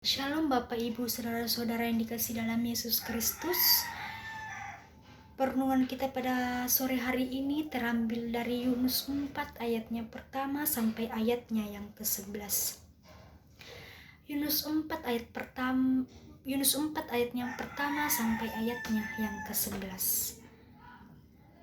Shalom Bapak Ibu Saudara-saudara yang dikasihi dalam Yesus Kristus. Perenungan kita pada sore hari ini terambil dari Yunus 4 ayatnya pertama sampai ayatnya yang ke-11. Yunus 4 ayatnya pertama sampai ayatnya yang ke-11.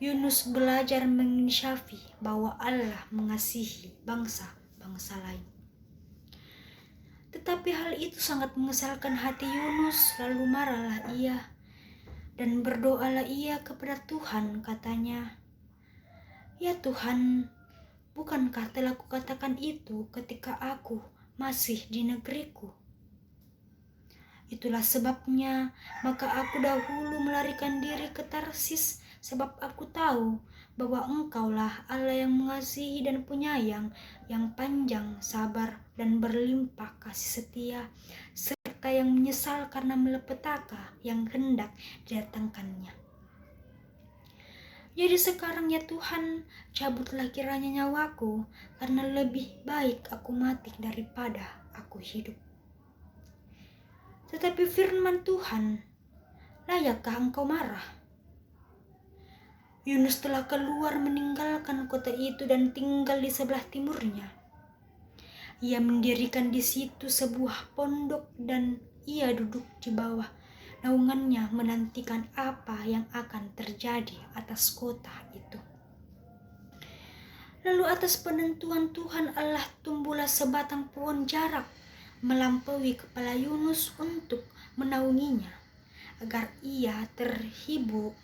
Yunus belajar menginsyafi bahwa Allah mengasihi bangsa-bangsa lain. Tetapi hal itu sangat mengesalkan hati Yunus, lalu marahlah ia dan berdoalah ia kepada Tuhan, katanya, "Ya Tuhan, bukankah telah kukatakan itu ketika aku masih di negeriku? Itulah sebabnya maka aku dahulu melarikan diri ke Tarsis, sebab aku tahu bahwa Engkaulah Allah yang mengasihi dan penyayang, yang panjang sabar dan berlimpah kasih setia, serta yang menyesal karena malapetaka yang hendak didatangkannya. Jadi sekarang ya Tuhan, cabutlah kiranya nyawaku, karena lebih baik aku mati daripada aku hidup." Tetapi firman Tuhan, "Layakkah engkau marah?" Yunus telah keluar meninggalkan kota itu dan tinggal di sebelah timurnya. Ia mendirikan di situ sebuah pondok dan ia duduk di bawah naungannya menantikan apa yang akan terjadi atas kota itu. Lalu atas penentuan Tuhan Allah tumbuhlah sebatang pohon jarak melampaui kepala Yunus untuk menaunginya, agar ia terhibur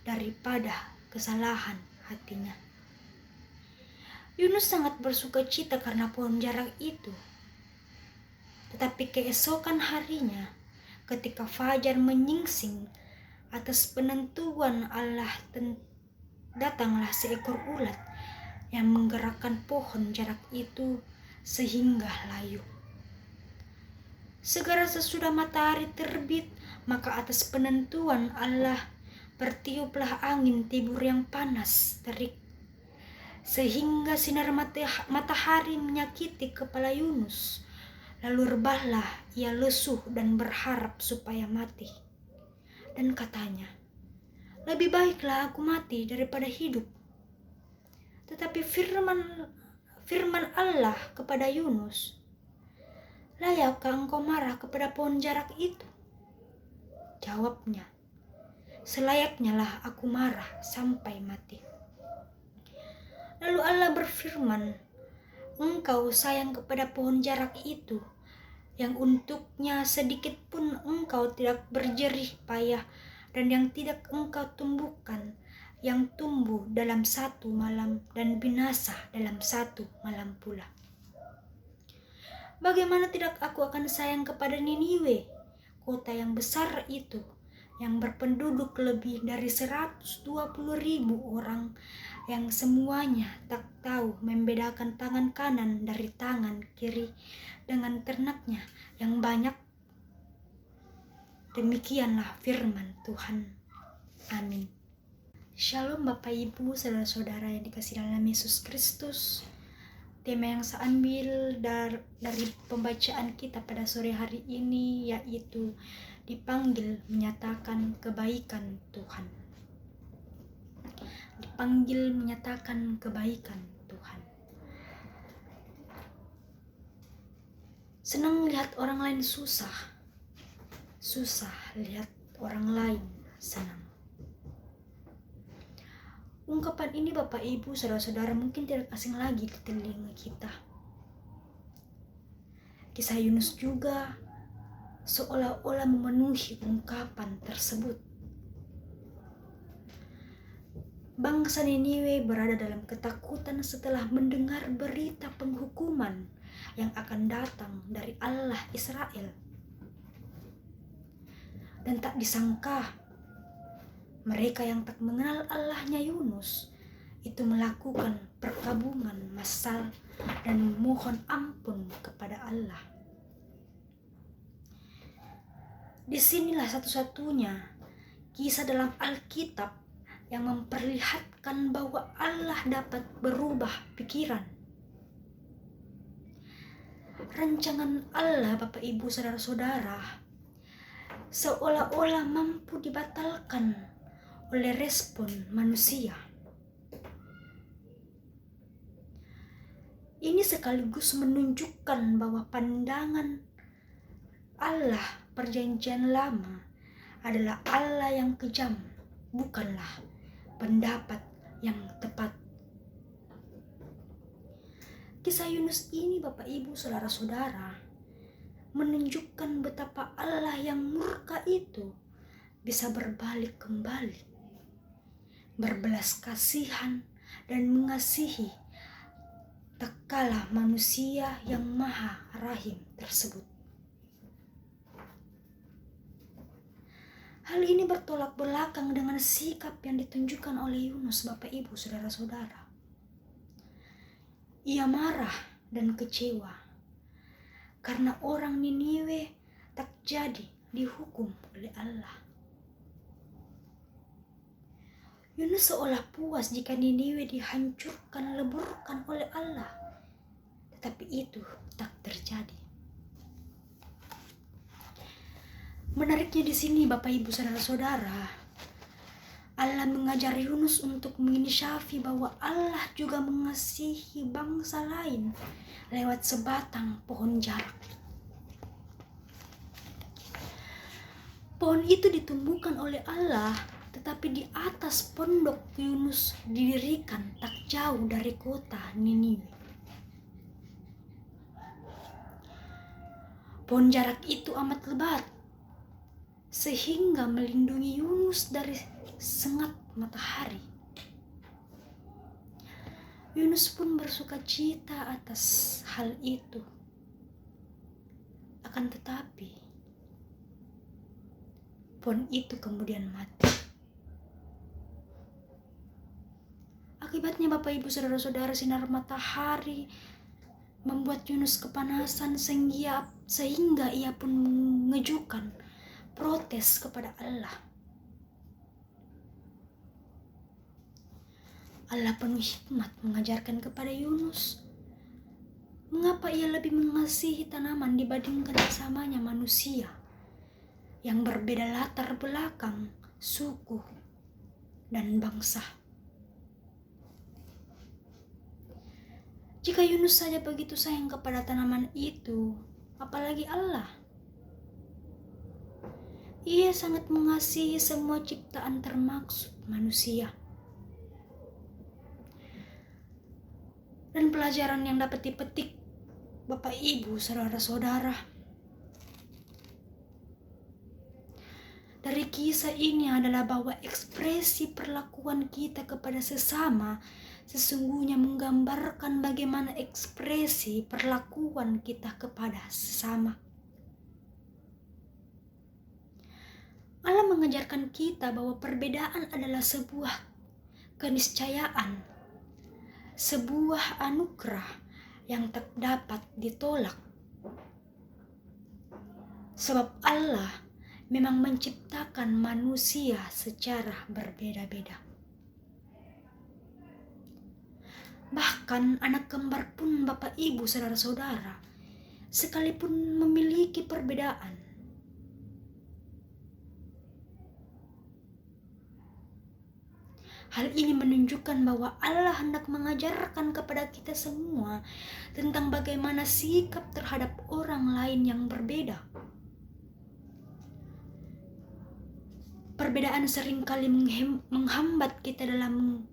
daripada kesalahan hatinya. Yunus sangat bersuka cita karena pohon jarak itu. Tetapi keesokan harinya, ketika fajar menyingsing, atas penentuan Allah datanglah seekor ulat yang menggerakkan pohon jarak itu sehingga layu. Segera sesudah matahari terbit, maka atas penentuan Allah bertiuplah angin timur yang panas terik, sehingga sinar matahari menyakiti kepala Yunus. Lalu rebahlah ia lesu dan berharap supaya mati. Dan katanya, "Lebih baiklah aku mati daripada hidup." Tetapi firman Allah kepada Yunus, "Layakkah engkau marah kepada pohon jarak itu?" Jawabnya, "Selayaknya lah aku marah sampai mati." Lalu Allah berfirman, "Engkau sayang kepada pohon jarak itu, yang untuknya sedikit pun engkau tidak berjerih payah, dan yang tidak engkau tumbuhkan, yang tumbuh dalam satu malam dan binasa dalam satu malam pula. Bagaimana tidak aku akan sayang kepada Niniwe, kota yang besar itu, yang berpenduduk lebih dari 120.000 orang, yang semuanya tak tahu membedakan tangan kanan dari tangan kiri, dengan ternaknya yang banyak." Demikianlah firman Tuhan. Amin. Shalom Bapak Ibu, saudara-saudara yang dikasihi dalam Yesus Kristus. Tema yang saya ambil dari pembacaan kita pada sore hari ini yaitu dipanggil menyatakan kebaikan Tuhan. Dipanggil menyatakan kebaikan Tuhan. Senang lihat orang lain susah. Susah lihat orang lain senang. Ungkapan ini Bapak Ibu saudara-saudara mungkin tidak asing lagi di telinga kita. Kisah Yunus juga seolah-olah memenuhi ungkapan tersebut. Bangsa Niniwe berada dalam ketakutan setelah mendengar berita penghukuman yang akan datang dari Allah Israel. Dan tak disangka, mereka yang tak mengenal Allahnya Yunus itu melakukan perkabungan massal dan memohon ampun kepada Allah. Disinilah satu-satunya kisah dalam Alkitab yang memperlihatkan bahwa Allah dapat berubah pikiran. rancangan Allah, Bapak Ibu Saudara-saudara, seolah-olah mampu dibatalkan oleh respon manusia. Ini sekaligus menunjukkan bahwa pandangan Allah Perjanjian Lama adalah Allah yang kejam, bukanlah pendapat yang tepat. Kisah Yunus ini, Bapak Ibu Saudara-saudara, menunjukkan betapa Allah yang murka itu bisa berbalik kembali, berbelas kasihan dan mengasihi tak kalah manusia yang maha rahim tersebut. Hal ini bertolak belakang dengan sikap yang ditunjukkan oleh Yunus, Bapak Ibu Saudara-saudara. Ia marah dan kecewa karena orang Niniwe tak jadi dihukum oleh Allah. Yunus seolah puas jika Niniwe dihancurkan leburkan oleh Allah, tetapi itu tak terjadi. Menariknya di sini, Bapak Ibu Saudara-saudara, Allah mengajar Yunus untuk menginsyafi bahwa Allah juga mengasihi bangsa lain lewat sebatang pohon jarak. Pohon itu ditumbuhkan oleh Allah, tetapi di atas pondok Yunus didirikan tak jauh dari kota Niniwe. Pohon jarak itu amat lebat, sehingga melindungi Yunus dari sengat matahari. Yunus pun bersuka cita atas hal itu. Akan tetapi, pohon itu kemudian mati. Akibatnya, Bapak Ibu Saudara-saudara, sinar matahari membuat Yunus kepanasan sehingga ia pun mengajukan protes kepada Allah. Allah penuh hikmat mengajarkan kepada Yunus mengapa ia lebih mengasihi tanaman dibandingkan sesamanya manusia yang berbeda latar belakang, suku, dan bangsa. Jika Yunus saja begitu sayang kepada tanaman itu, apalagi Allah. Ia sangat mengasihi semua ciptaan termaksud manusia. Dan pelajaran yang dapat dipetik, Bapak Ibu Saudara-saudara, dari kisah ini adalah bahwa ekspresi perlakuan kita kepada sesama sesungguhnya menggambarkan bagaimana ekspresi perlakuan kita kepada sesama. Allah mengajarkan kita bahwa perbedaan adalah sebuah keniscayaan, sebuah anugerah yang tak dapat ditolak. Sebab Allah memang menciptakan manusia secara berbeda-beda. Bahkan anak kembar pun, Bapak Ibu Saudara-saudara, sekalipun memiliki perbedaan, hal ini menunjukkan bahwa Allah hendak mengajarkan kepada kita semua tentang bagaimana sikap terhadap orang lain yang berbeda. Perbedaan seringkali menghambat kita dalam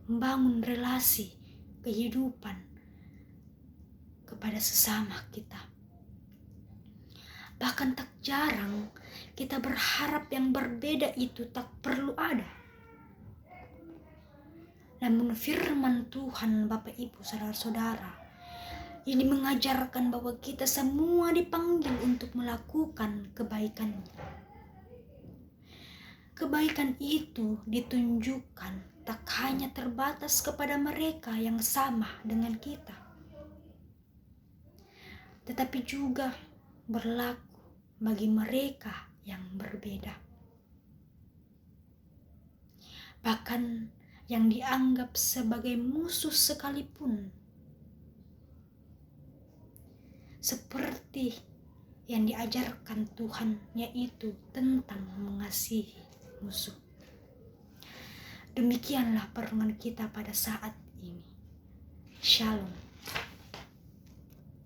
membangun relasi kehidupan kepada sesama kita. Bahkan tak jarang kita berharap yang berbeda itu tak perlu ada. Namun firman Tuhan, Bapak Ibu Saudara-saudara, ini mengajarkan bahwa kita semua dipanggil untuk melakukan kebaikan. Kebaikan itu ditunjukkan tak hanya terbatas kepada mereka yang sama dengan kita, tetapi juga berlaku bagi mereka yang berbeda. Bahkan yang dianggap sebagai musuh sekalipun, seperti yang diajarkan Tuhan, yaitu tentang mengasihi musuh. Demikianlah perenungan kita pada saat ini. Shalom.